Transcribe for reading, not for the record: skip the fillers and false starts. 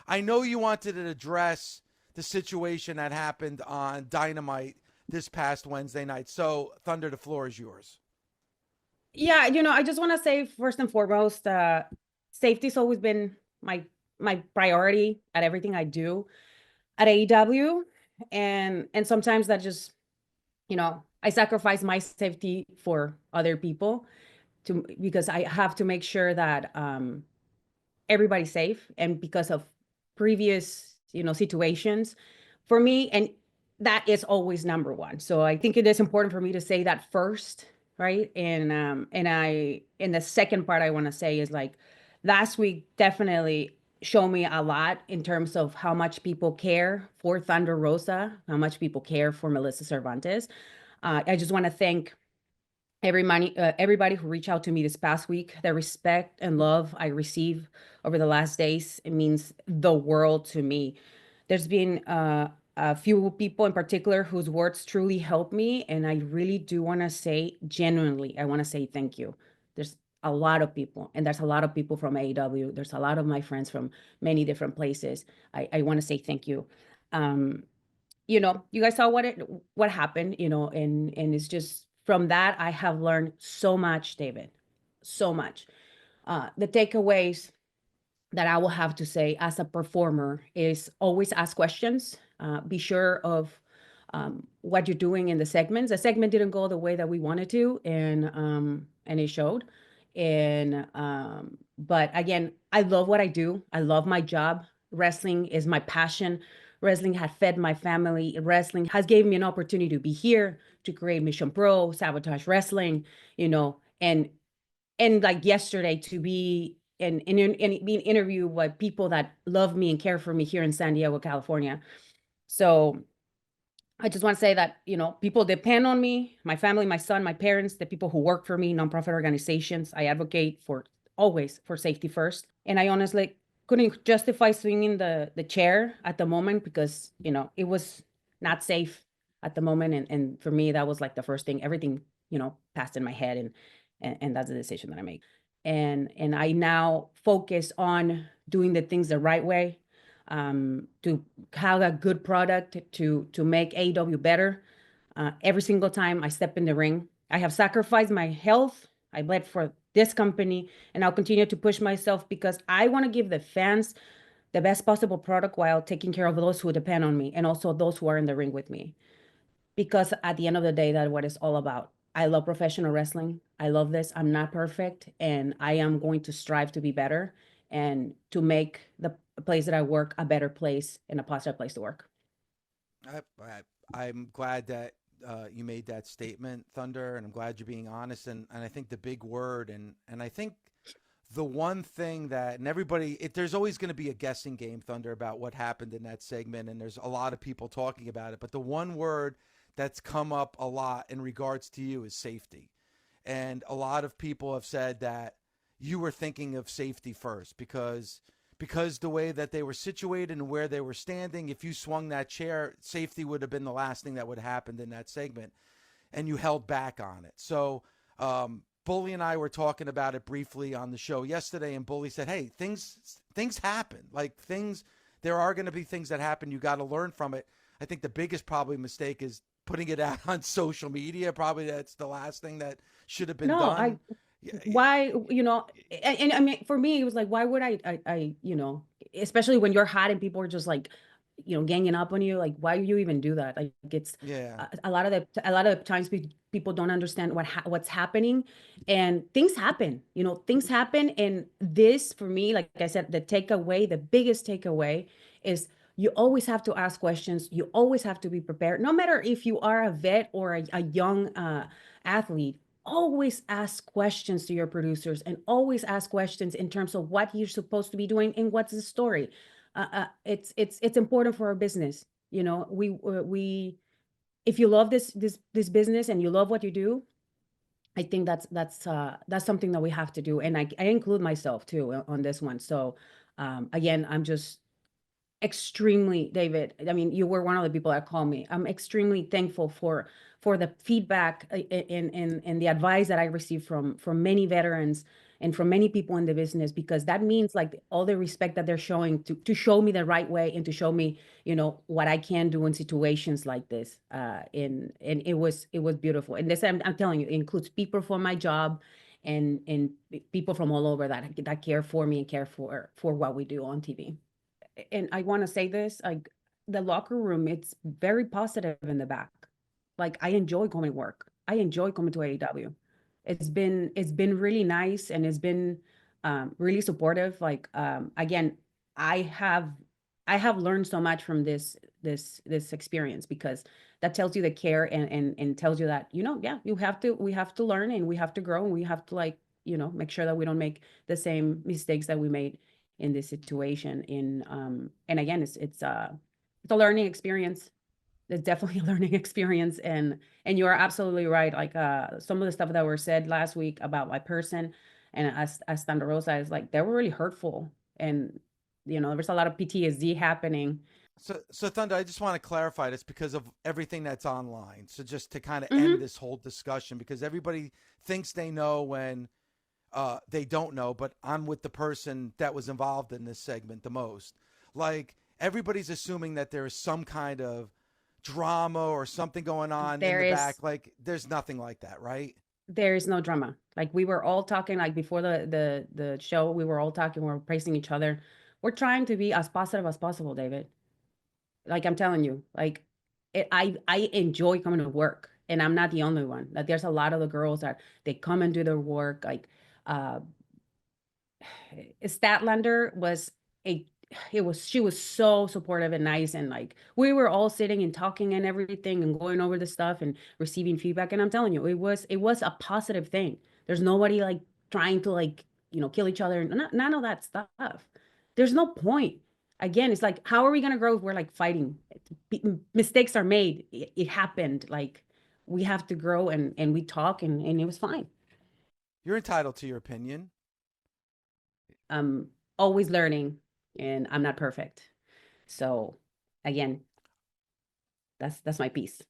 I know you wanted to address the situation that happened on Dynamite this past Wednesday night. So, Thunder, the floor is yours. Yeah, I just want to say first and foremost, safety's always been my priority at everything I do at AEW, and sometimes that just I sacrifice my safety for other people to because I have to make sure that everybody's safe, and because of previous situations for me, and that is always number one. So I think it is important for me to say that first, right? And the second part I want to say is, like, last week definitely showed me a lot in terms of how much people care for Thunder Rosa, how much people care for Melissa Cervantes. I just want to thank everybody who reached out to me this past week. The respect and love I receive over the last days, it means the world to me. There's been a few people in particular whose words truly helped me, and I really do want to say, genuinely, I want to say thank you. There's a lot of people, and there's a lot of people from AEW. There's a lot of my friends from many different places. I want to say thank you. Um, you guys saw what happened, and it's just from that I have learned so much, David, so much. The takeaways that I will have to say as a performer is always ask questions. Be sure of what you're doing in the segments. The segment didn't go the way that we wanted to, and it showed. And but again, I love what I do. I love my job. Wrestling is my passion. Wrestling has fed my family. Wrestling has given me an opportunity to be here, to create Mission Pro, Sabotage Wrestling, and like yesterday to be and being interviewed by people that love me and care for me here in San Diego, California. So I just want to say that, people depend on me, my family, my son, my parents, the people who work for me, nonprofit organizations. I advocate for always for safety first. And I honestly couldn't justify swinging the chair at the moment because, it was not safe at the moment. And for me, that was like the first thing, everything, passed in my head, and that's the decision that I made. And I now focus on doing the things the right way, to have a good product to make AEW better. Every single time I step in the ring, I have sacrificed my health. I bled for this company, and I'll continue to push myself because I want to give the fans the best possible product while taking care of those who depend on me and also those who are in the ring with me. Because at the end of the day, that's what it's all about. I love professional wrestling. I love this. I'm not perfect, and I am going to strive to be better and to make the place that I work a better place and a positive place to work. I'm glad that you made that statement, Thunder, and I'm glad you're being honest. And I think the big word, and I think the one thing that, and everybody, there's always going to be a guessing game, Thunder, about what happened in that segment, and there's a lot of people talking about it. But the one word that's come up a lot in regards to you is safety. And a lot of people have said that you were thinking of safety first because the way that they were situated and where they were standing, if you swung that chair, safety would have been the last thing that would have happened in that segment, and you held back on it. So, Bully and I were talking about it briefly on the show yesterday, and Bully said, "Hey, things happen. Like things, there are going to be things that happen. You got to learn from it." I think the biggest probably mistake is putting it out on social media. Probably that's the last thing that should have been No, done. Yeah, why, and I mean, for me, it was like, why would especially when you're hot and people are just like, ganging up on you, like, why do you even do that? Like, it's yeah. a lot of the times people don't understand what's happening, and things happen. And this, for me, like I said, the biggest takeaway is you always have to ask questions. You always have to be prepared, no matter if you are a vet or a young athlete. Always ask questions to your producers, and always ask questions in terms of what you're supposed to be doing and what's the story. It's important for our business. We if you love this business and you love what you do, I think that's something that we have to do, and I include myself too on this one. So again, I'm just extremely, David, I mean, you were one of the people that called me. I'm extremely thankful for the feedback and the advice that I received from many veterans and from many people in the business, because that means like all the respect that they're showing to show me the right way and to show me, what I can do in situations like this. And it was beautiful. And this, I'm telling you, it includes people from my job and people from all over that care for me and care for what we do on TV. And I want to say this, like the locker room, it's very positive in the back. Like I enjoy coming to work. I enjoy coming to AEW. It's been really nice, and it's been really supportive. Like again, I have I have learned so much from this experience, because that tells you the care, and tells you that, yeah, we have to learn, and we have to grow, and we have to, like, make sure that we don't make the same mistakes that we made in this situation. And again, it's a learning experience. It's definitely a learning experience. And you are absolutely right. Like some of the stuff that were said last week about my person and as Thunder Rosa, is like they were really hurtful. And there was a lot of PTSD happening. So Thunder, I just want to clarify this because of everything that's online. So just to kind of end Hmm. this whole discussion, because everybody thinks they know when they don't know, but I'm with the person that was involved in this segment the most. Like everybody's assuming that there is some kind of drama or something going on in There the is back. Like there's nothing like that, right? there is no drama. Like we were all talking, like before the show, we were all talking, we were praising each other. We're trying to be as positive as possible, David. Like I'm telling you, like I enjoy coming to work, and I'm not the only one. Like there's a lot of the girls that they come and do their work. Like uh Statlander was a she was so supportive and nice, and like we were all sitting and talking and everything and going over the stuff and receiving feedback, and I'm telling you, it was a positive thing. There's nobody like trying to, like, kill each other, none of that stuff. There's no point. Again, it's like, how are we going to grow if we're like fighting? Mistakes are made. It happened. Like we have to grow, and we talk, and it was fine. You're entitled to your opinion. I'm always learning, and I'm not perfect. So again, that's my piece.